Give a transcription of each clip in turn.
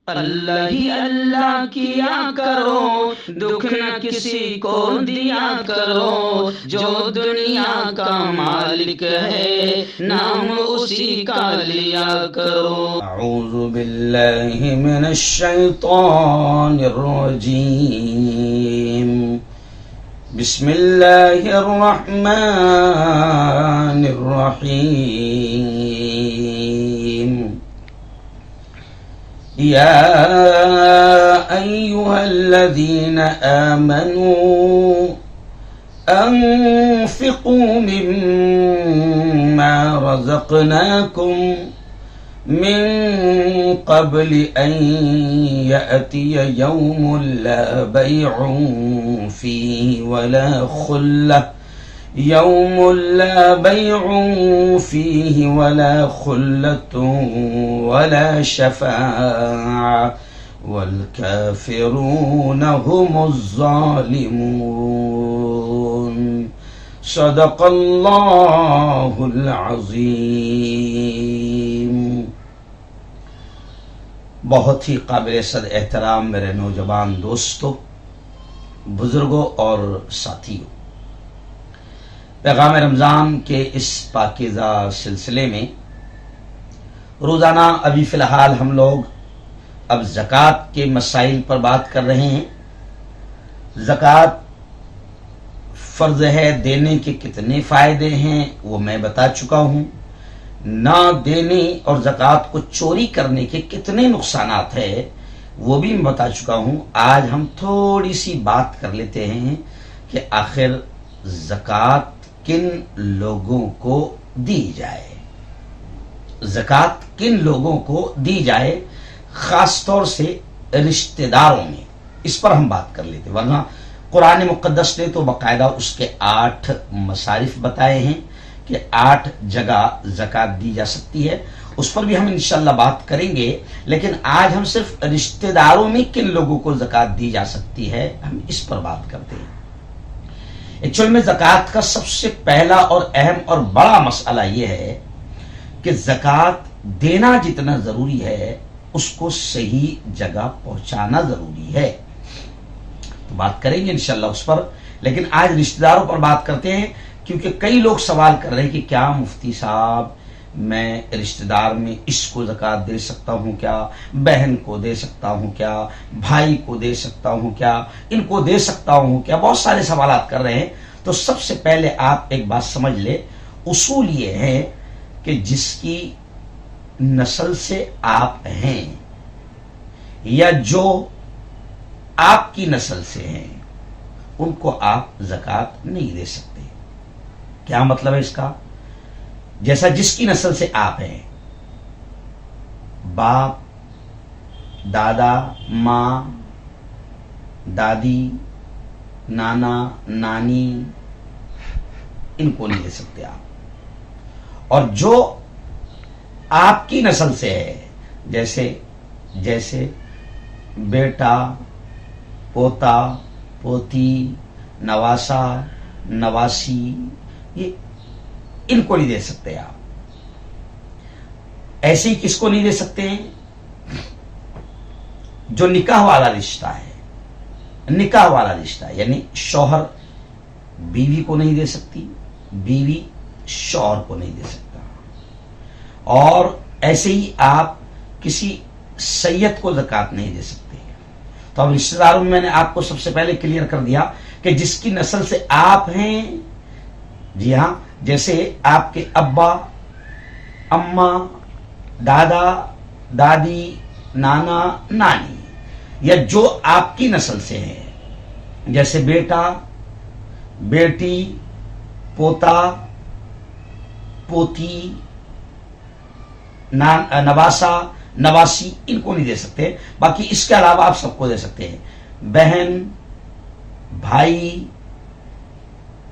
अल्लाह ही अल्लाह किया करो, दुख न किसी को दिया करो। जो दुनिया का मालिक है, नाम उसी का लिया करो। अऊज़ु बिल्लाहि मिनश शैतानिर रजीम। बिस्मिल्लाहिर रहमानिर रहीम। या अय्युहल्लज़ीना आमनू अन्फ़िक़ू मिम्मा रज़क़नाकुम मिन क़ब्ल अन यअतिय यौमुन ला बैउन फ़ीहि वला खुल्लह यौमुन ला बैउन फ़ीहि वला खुल्लतुन वला शफ़ाअह वल काफ़िरून हुमुज़ ज़ालिमून। सदक़ल्लाहुल अज़ीम। बहुत ही काबिल सद एहतराम मेरे नौजवान दोस्तों, बुजुर्गों और साथियों, पैगाम रमज़ान के इस पाकीज़ा सिलसिले में रोज़ाना अभी फ़िलहाल हम लोग अब ज़कात के मसाइल पर बात कर रहे हैं। ज़कात फ़र्ज़ है, देने के कितने फ़ायदे हैं वो मैं बता चुका हूँ। ना देने और ज़कात को चोरी करने के कितने नुकसानात है वो भी मैं बता चुका हूँ। आज हम थोड़ी सी बात कर लेते हैं कि आखिर ज़कात किन लोगों को दी जाए, ज़कात किन लोगों को दी जाए, ख़ास तौर से रिश्तेदारों में। इस पर हम बात कर लेते, वरना कुरान मुक़द्दस ने तो बाकायदा उसके 8 मसारिफ बताए हैं कि 8 जगह ज़कात दी जा सकती है। उस पर भी हम इंशाअल्लाह बात करेंगे, लेकिन आज हम सिर्फ रिश्तेदारों में किन लोगों को ज़कात दी जा सकती है हम इस पर बात करते हैं। एक्चुअल में ज़कात का सबसे पहला और अहम और बड़ा मसला यह है कि ज़कात देना जितना ज़रूरी है उसको सही जगह पहुंचाना ज़रूरी है। तो बात करेंगे इंशाअल्लाह उस पर, लेकिन आज रिश्तेदारों पर बात करते हैं, क्योंकि कई लोग सवाल कर रहे हैं कि क्या मुफ्ती साहब मैं रिश्तेदार में इसको ज़कात दे सकता हूँ क्या, बहन को दे सकता हूँ क्या, भाई को दे सकता हूँ क्या, इनको दे सकता हूँ क्या, बहुत सारे सवाल कर रहे हैं। तो सबसे पहले आप एक बात समझ ले, उसूल ये है कि जिसकी नस्ल से आप हैं या जो आपकी नस्ल से हैं उनको आप ज़कात नहीं दे सकते। क्या मतलब है इसका? जैसा जिसकी नस्ल से आप हैं, बाप, दादा, माँ, दादी, नाना, नानी, इनको नहीं दे सकते आप। और जो आपकी नस्ल से है, जैसे बेटा, पोता, पोती, नवासा, नवासी, ये इनको नहीं दे सकते आप। ऐसे ही किसको नहीं दे सकते हैं? जो निकाह वाला रिश्ता है, निकाह वाला रिश्ता यानी शौहर बीवी को नहीं दे सकती, बीवी शौहर को नहीं दे सकता। और ऐसे ही आप किसी सैयद को ज़कात नहीं दे सकते। तो अब रिश्तेदारों में मैंने आपको सबसे पहले क्लियर कर दिया कि जिसकी नस्ल से आप हैं, जी हां, जैसे आपके अब्बा, अम्मा, दादा, दादी, नाना, नानी, या जो आपकी नस्ल से हैं, जैसे बेटा, बेटी, पोता, पोती, नवासा, नवासी, इनको नहीं दे सकते। बाकी इसके अलावा आप सबको दे सकते हैं। बहन, भाई,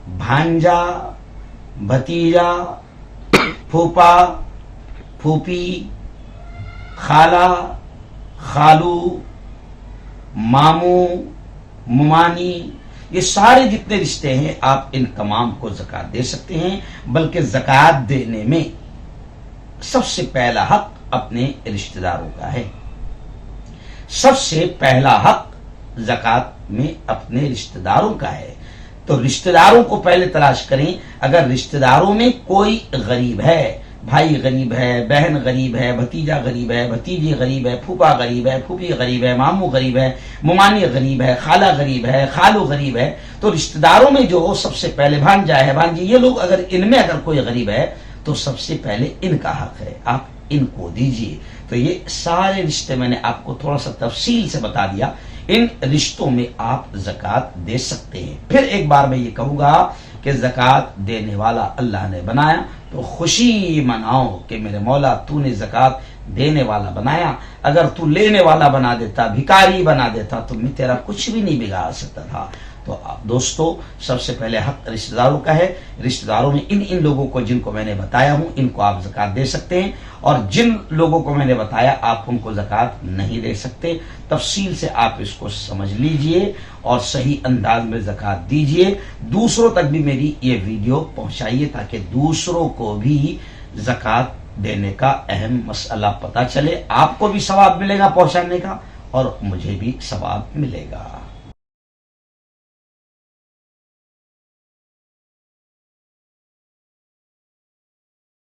भांजा, भतीजा, फूफा, फूफी, खाला, खालू, मामू, मुमानी, ये सारे जितने रिश्ते हैं आप इन तमाम को ज़कात दे सकते हैं। बल्कि ज़कात देने में सबसे पहला हक अपने रिश्तेदारों का है। सबसे पहला हक ज़कात में अपने रिश्तेदारों का है। तो रिश्तेदारों को पहले तलाश करें। अगर रिश्तेदारों में कोई गरीब है, भाई गरीब है, बहन गरीब है, भतीजा गरीब है, भतीजी गरीब है, फूफा गरीब है, फूफी गरीब है, मामू गरीब है, मुमानी गरीब है, खाला गरीब है, खालू गरीब है, तो रिश्तेदारों में जो सबसे पहले भांजा है, भांजी, ये लोग अगर इनमें अगर कोई गरीब है तो सबसे पहले इनका हक है, आप इनको दीजिए। तो ये सारे रिश्ते मैंने आपको थोड़ा सा तफसील से बता दिया। इन रिश्तों में आप ज़कात दे सकते हैं। फिर एक बार मैं ये कहूंगा कि ज़कात देने वाला अल्लाह ने बनाया, तो खुशी मनाओ कि मेरे मौला तूने ज़कात देने वाला बनाया। अगर तू लेने वाला बना देता, भिखारी बना देता, तो मैं तेरा कुछ भी नहीं बिगाड़ सकता था। तो दोस्तों, सबसे पहले हक रिश्तेदारों का है। रिश्तेदारों में इन लोगों को जिनको मैंने बताया हूं, इनको आप ज़कात दे सकते हैं, और जिन लोगों को मैंने बताया आप उनको ज़कात नहीं दे सकते। तफसील से आप इसको समझ लीजिए और सही अंदाज में ज़कात दीजिए। दूसरों तक भी मेरी ये वीडियो पहुंचाइए ताकि दूसरों को भी ज़कात देने का अहम मसला पता चले। आपको भी सवाब मिलेगा पहुंचाने का और मुझे भी सवाब मिलेगा।